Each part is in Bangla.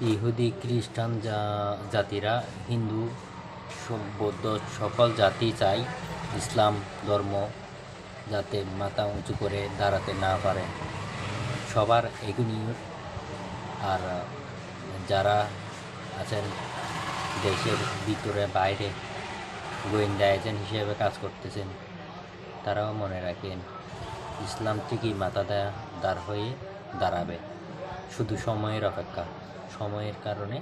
ইহুদি খ্রিস্টান জাতিরা হিন্দু বৌদ্ধ সকল জাতি চায় ইসলাম ধর্ম যাতে মাথা উঁচু করে দাঁড়াতে না পারে সবার এগুলি। আর যারা আছেন দেশের ভিতরে বাইরে গোয়েন্দা এজেন্ট হিসেবে কাজ করতেছেন তারাও মনে রাখেন ইসলাম ঠিকই মাথা দাঁড় হয়ে দাঁড়াবে, শুধু সময়ের অপেক্ষা। সময়ের কারণে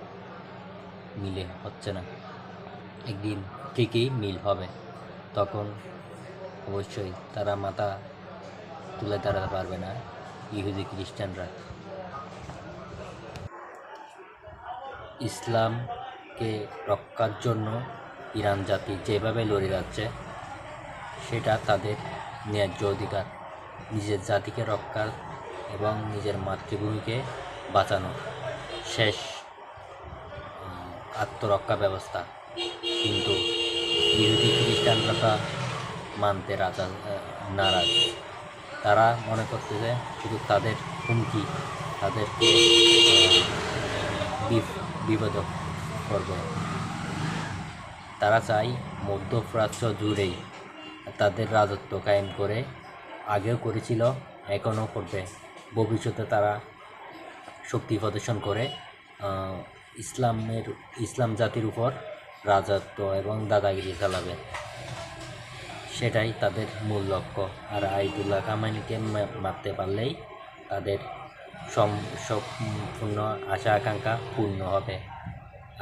মিলে হচ্ছে না, একদিন ঠিকই মিল হবে, তখন অবশ্যই তারা মাথা তুলে দাঁড়াতে পারবে না ইহুদি খ্রিস্টানরা। ইসলামকে রক্ষার জন্য ইরান জাতি যেভাবে লড়ে যাচ্ছে সেটা তাদের ন্যায্য অধিকার, নিজের জাতিকে রক্ষার এবং নিজের মাতৃভূমিকে বাঁচানোর শেষ আত্মরক্ষা ব্যবস্থা। কিন্তু ইহুদি খ্রিস্টানরা তা মানতে নারাজ। তারা মনে করতেছে শুধু তাদের হুমকি তাদেরকে বিপদ করবে। তারা চায় মধ্যপ্রাচ্য জুড়েই তাদের রাজত্ব কায়েম করে, আগেও করেছিল, এখনও করবে, ভবিষ্যতে তারা শক্তি প্রদর্শন করে ইসলাম জাতির উপর রাজত্ব এবং দাদাগিরি চালাবে। সেটাই তাদের মূল লক্ষ্য। আর আয়াতুল্লাহ খামেনিকে মারতে পারলেই তাদের সম্পূর্ণ আশা আকাঙ্ক্ষা পূর্ণ হবে।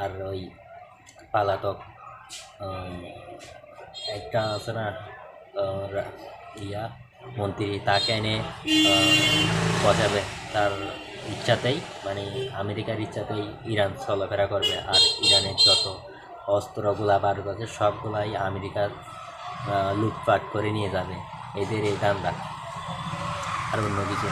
আর ওই পালাতক একটা আছে না মন্ত্রী, তাকে এনে বসাবে তার ইচ্ছাতেই, মানে আমেরিকার ইচ্ছাতেই ইরান চলাফেরা করবে। আর ইরানের যত অস্ত্রগুলা বারুদ আছে সবগুলাই আমেরিকার লুটপাট করে নিয়ে যাবে। এদের এই ধান্দা, আর অন্য কিছু।